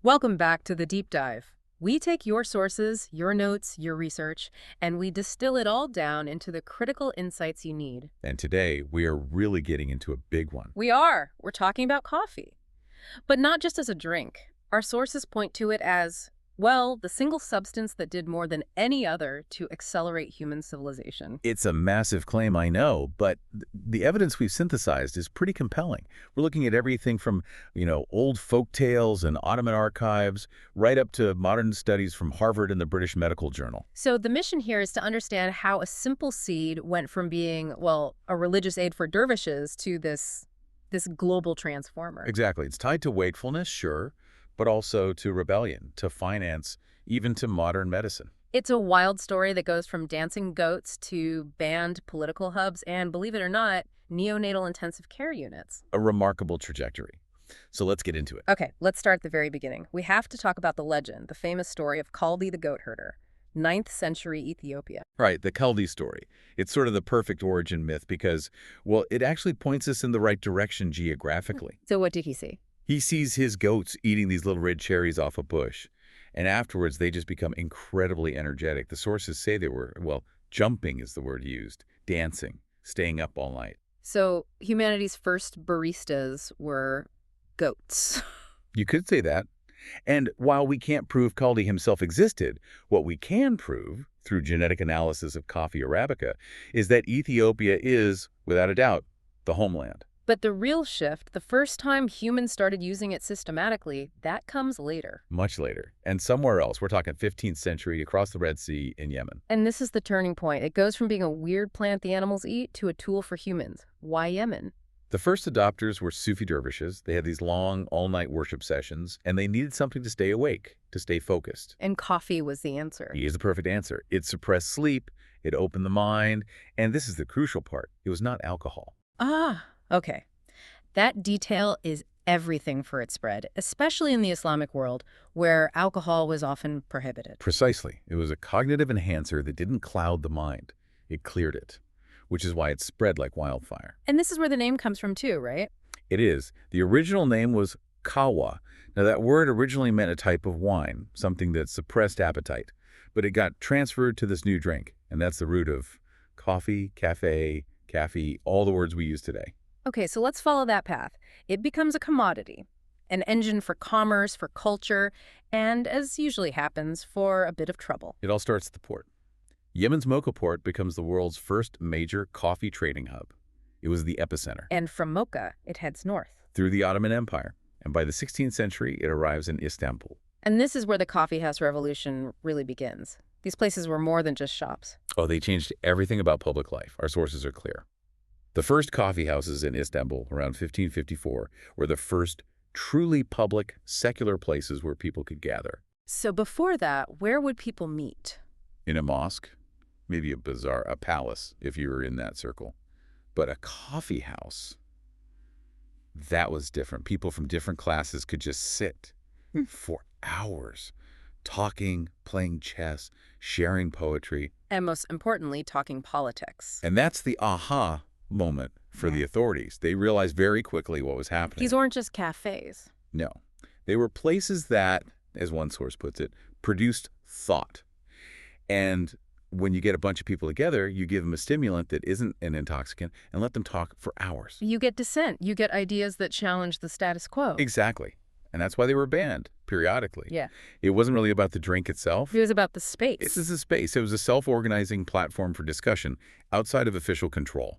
Welcome back to the deep dive. We take your sources, your notes, your research, and we distill it all down into the critical insights you need. And today, we are really getting into a big one. We're talking about coffee. But not just as a drink. Our sources point to it as, well, the single substance that did more than any other to accelerate human civilization. It's a massive claim, I know, but the evidence we've synthesized is pretty compelling. We're looking at everything from, old folk tales and Ottoman archives, right up to modern studies from Harvard and the British Medical Journal. So the mission here is to understand how a simple seed went from being, well, a religious aid for dervishes to this global transformer. Exactly. It's tied to wakefulness, sure, but also to rebellion, to finance, even to modern medicine. It's a wild story that goes from dancing goats to banned political hubs and, believe it or not, neonatal intensive care units. A remarkable trajectory. So let's get into it. Okay, let's start at the very beginning. We have to talk about the legend, the famous story of Kaldi the goat herder, 9th century Ethiopia. Right, the Kaldi story. It's sort of the perfect origin myth because, well, it actually points us in the right direction geographically. So what did he see? He sees his goats eating these little red cherries off a bush, and afterwards they just become incredibly energetic. The sources say they were, well, jumping is the word used, dancing, staying up all night. So humanity's first baristas were goats. You could say that. And while we can't prove Kaldi himself existed, what we can prove, through genetic analysis of coffee Arabica, is that Ethiopia is, without a doubt, the homeland. But the real shift, the first time humans started using it systematically, that comes later. Much later. And somewhere else. We're talking 15th century, across the Red Sea in Yemen. And this is the turning point. It goes from being a weird plant the animals eat to a tool for humans. Why Yemen? The first adopters were Sufi dervishes. They had these long, all-night worship sessions, and they needed something to stay awake, to stay focused. And coffee was the answer. Here's the perfect answer. It suppressed sleep, it opened the mind, and this is the crucial part. It was not alcohol. Ah, okay. That detail is everything for its spread, especially in the Islamic world, where alcohol was often prohibited. Precisely. It was a cognitive enhancer that didn't cloud the mind. It cleared it, which is why it spread like wildfire. And this is where the name comes from too, right? It is. The original name was kawa. Now, that word originally meant a type of wine, something that suppressed appetite. But it got transferred to this new drink, and that's the root of coffee, cafe, all the words we use today. Okay, so let's follow that path. It becomes a commodity, an engine for commerce, for culture, and, as usually happens, for a bit of trouble. It all starts at the port. Yemen's Mocha port becomes the world's first major coffee trading hub. It was the epicenter. And from Mocha, it heads north. Through the Ottoman Empire. And by the 16th century, it arrives in Istanbul. And this is where the coffeehouse revolution really begins. These places were more than just shops. Oh, they changed everything about public life. Our sources are clear. The first coffee houses in Istanbul, around 1554, were the first truly public, secular places where people could gather. So before that, where would people meet? In a mosque, maybe a bazaar, a palace, if you were in that circle. But a coffee house, that was different. People from different classes could just sit for hours, talking, playing chess, sharing poetry. And most importantly, talking politics. And that's the aha moment for the authorities. They realized very quickly what was happening. These weren't just cafes. No. They were places that, as one source puts it, produced thought. And when you get a bunch of people together, you give them a stimulant that isn't an intoxicant and let them talk for hours. You get dissent. You get ideas that challenge the status quo. Exactly. And that's why they were banned periodically. Yeah. It wasn't really about the drink itself. It was about the space. This is a space. It was a self-organizing platform for discussion outside of official control.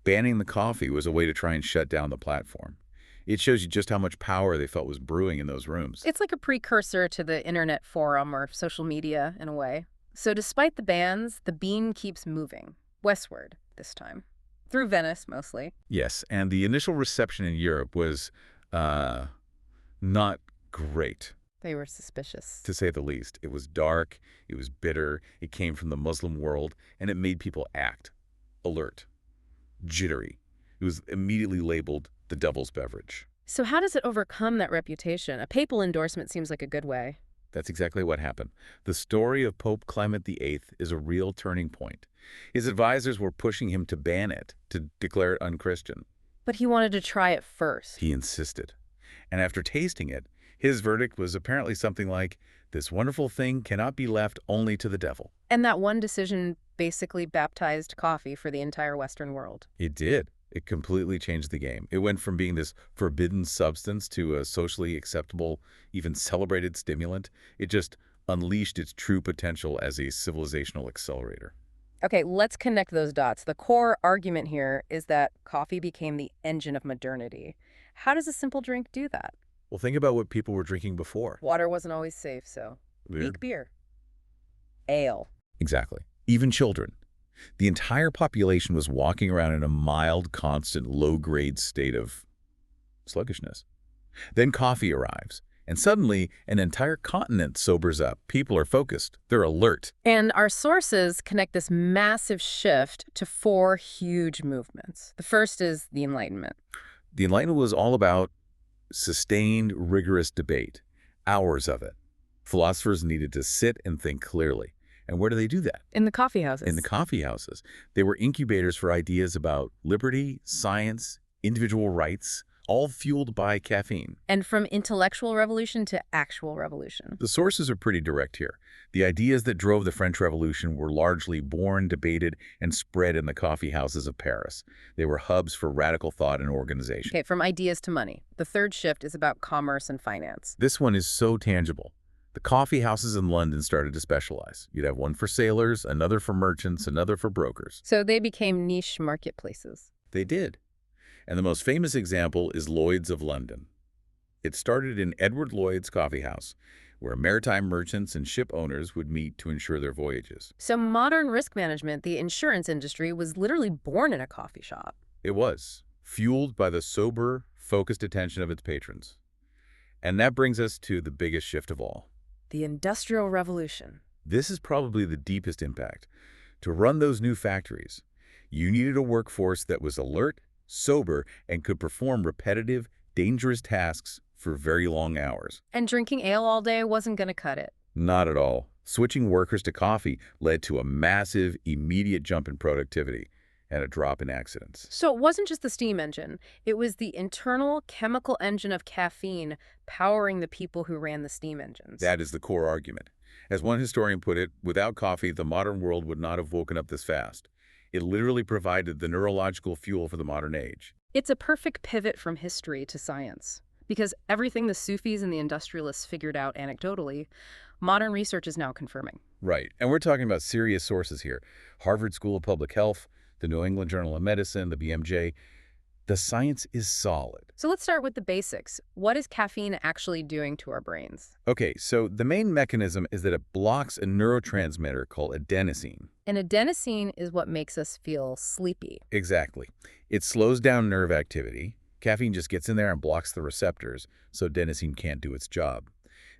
Banning the coffee was a way to try and shut down the platform. It shows you just how much power they felt was brewing in those rooms. It's like a precursor to the internet forum or social media in a way. So despite the bans, the bean keeps moving, westward this time, through Venice mostly. Yes, and the initial reception in Europe was not great. They were suspicious. To say the least. It was dark, it was bitter, it came from the Muslim world, and it made people act alert, jittery. It was immediately labeled the devil's beverage. So how does it overcome that reputation? A papal endorsement seems like a good way. That's exactly what happened. The story of Pope Clement VIII is a real turning point. His advisors were pushing him to ban it, to declare it unchristian. But he wanted to try it first. He insisted. And after tasting it, His verdict was apparently something like, "This wonderful thing cannot be left only to the devil." And that one decision basically baptized coffee for the entire Western world. It did. It completely changed the game. It went from being this forbidden substance to a socially acceptable, even celebrated stimulant. It just unleashed its true potential as a civilizational accelerator. Okay, let's connect those dots. The core argument here is that coffee became the engine of modernity. How does a simple drink do that? Well, think about what people were drinking before. Water wasn't always safe, so Beer? weak beer. Ale. Exactly. Even children. The entire population was walking around in a mild, constant, low-grade state of sluggishness. Then coffee arrives, and suddenly an entire continent sobers up. People are focused. They're alert. And our sources connect this massive shift to four huge movements. The first is the Enlightenment. The Enlightenment was all about sustained, rigorous debate, hours of it. Philosophers needed to sit and think clearly. And where do they do that? In the coffee houses. In the coffee houses. They were incubators for ideas about liberty, science, individual rights, all fueled by caffeine. And from intellectual revolution to actual revolution. The sources are pretty direct here. The ideas that drove the French Revolution were largely born, debated, and spread in the coffee houses of Paris. They were hubs for radical thought and organization. Okay, from ideas to money. The third shift is about commerce and finance. This one is so tangible. The coffee houses in London started to specialize. You'd have one for sailors, another for merchants, another for brokers. So they became niche marketplaces. They did. And the most famous example is Lloyd's of London. It started in Edward Lloyd's coffee house, where maritime merchants and ship owners would meet to insure their voyages. So modern risk management, the insurance industry, was literally born in a coffee shop. It was, fueled by the sober, focused attention of its patrons. And that brings us to the biggest shift of all. The Industrial Revolution. This is probably the deepest impact. To run those new factories, you needed a workforce that was alert, sober, and could perform repetitive, dangerous tasks for very long hours. And drinking ale all day wasn't going to cut it. Not at all. Switching workers to coffee led to a massive, immediate jump in productivity and a drop in accidents. So it wasn't just the steam engine. It was the internal chemical engine of caffeine powering the people who ran the steam engines. That is the core argument. As one historian put it, without coffee, the modern world would not have woken up this fast. It literally provided the neurological fuel for the modern age. It's a perfect pivot from history to science. Because everything the Sufis and the industrialists figured out anecdotally, modern research is now confirming. Right. And we're talking about serious sources here. Harvard School of Public Health, the New England Journal of Medicine, the BMJ. The science is solid. So let's start with the basics. What is caffeine actually doing to our brains? Okay, so the main mechanism is that it blocks a neurotransmitter called adenosine. And adenosine is what makes us feel sleepy. Exactly. It slows down nerve activity. Caffeine just gets in there and blocks the receptors, so adenosine can't do its job.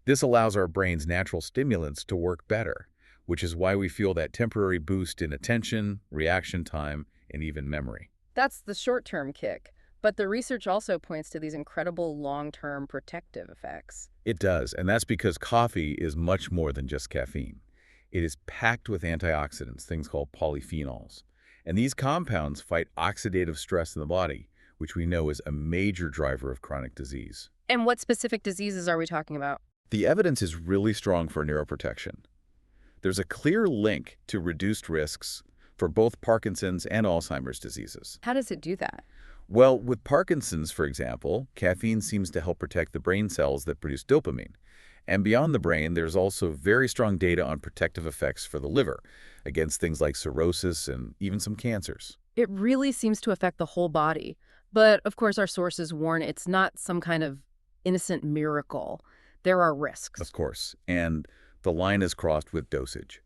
This allows our brain's natural stimulants to work better, which is why we feel that temporary boost in attention, reaction time, and even memory. That's the short-term kick. But the research also points to these incredible long-term protective effects. It does, and that's because coffee is much more than just caffeine. It is packed with antioxidants, things called polyphenols. And these compounds fight oxidative stress in the body, which we know is a major driver of chronic disease. And what specific diseases are we talking about? The evidence is really strong for neuroprotection. There's a clear link to reduced risks for both Parkinson's and Alzheimer's diseases. How does it do that? Well, with Parkinson's, for example, caffeine seems to help protect the brain cells that produce dopamine. And beyond the brain, there's also very strong data on protective effects for the liver against things like cirrhosis and even some cancers. It really seems to affect the whole body. But, of course, our sources warn it's not some kind of innocent miracle. There are risks. Of course. And the line is crossed with dosage.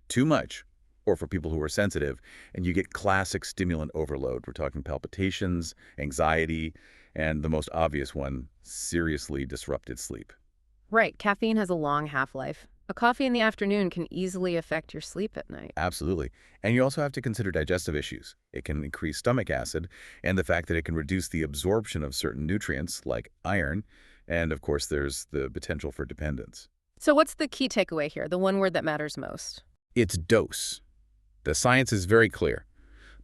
Too much, or for people who are sensitive, and you get classic stimulant overload. We're talking palpitations, anxiety, and the most obvious one, seriously disrupted sleep. Right. Caffeine has a long half-life. A coffee in the afternoon can easily affect your sleep at night. Absolutely. And you also have to consider digestive issues. It can increase stomach acid, and the fact that it can reduce the absorption of certain nutrients, like iron, and of course there's the potential for dependence. So what's the key takeaway here, the one word that matters most? It's dose. The science is very clear.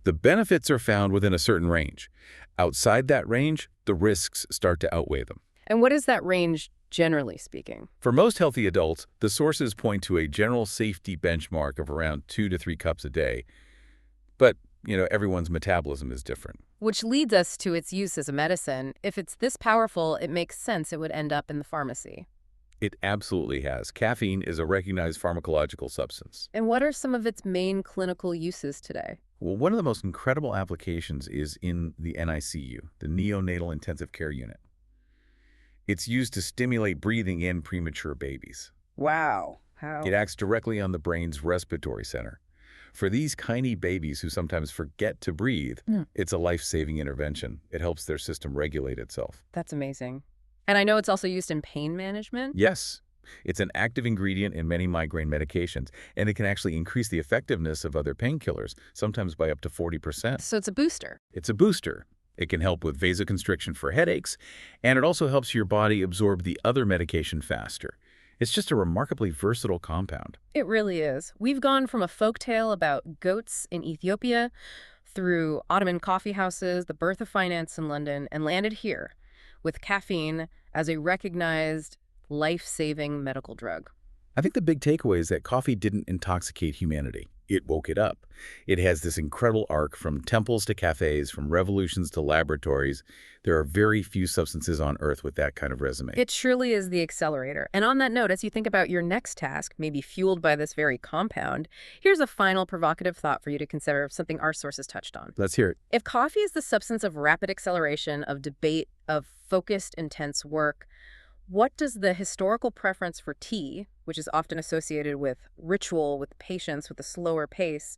The benefits are found within a certain range. Outside that range, the risks start to outweigh them. And what is that range generally speaking? For most healthy adults, the sources point to a general safety benchmark of around 2 to 3 cups a day. But, everyone's metabolism is different. Which leads us to its use as a medicine. If it's this powerful, it makes sense it would end up in the pharmacy. It absolutely has. Caffeine is a recognized pharmacological substance. And what are some of its main clinical uses today? Well, one of the most incredible applications is in the NICU, the neonatal intensive care unit. It's used to stimulate breathing in premature babies. Wow. How? It acts directly on the brain's respiratory center. For these tiny babies who sometimes forget to breathe, it's a life-saving intervention. It helps their system regulate itself. That's amazing. And I know it's also used in pain management. Yes, it's an active ingredient in many migraine medications, and it can actually increase the effectiveness of other painkillers, sometimes by up to 40%. So it's a booster. It's a booster. It can help with vasoconstriction for headaches, and it also helps your body absorb the other medication faster. It's just a remarkably versatile compound. It really is. We've gone from a folktale about goats in Ethiopia through Ottoman coffeehouses, the birth of finance in London, and landed here with caffeine as a recognized life-saving medical drug. I think the big takeaway is that coffee didn't intoxicate humanity. It woke it up. It has this incredible arc from temples to cafes, from revolutions to laboratories. There are very few substances on Earth with that kind of resume. It surely is the accelerator. And on that note, as you think about your next task, maybe fueled by this very compound, here's a final provocative thought for you to consider of something our sources touched on. Let's hear it. If coffee is the substance of rapid acceleration, of debate, of focused, intense work, what does the historical preference for tea, which is often associated with ritual, with patience, with a slower pace,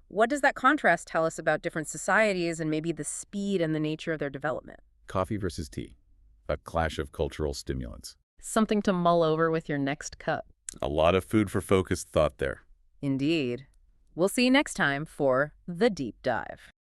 what does that contrast tell us about different societies and maybe the speed and the nature of their development? Coffee versus tea, a clash of cultural stimulants. Something to mull over with your next cup. A lot of food for focused thought there. Indeed. We'll see you next time for The Deep Dive.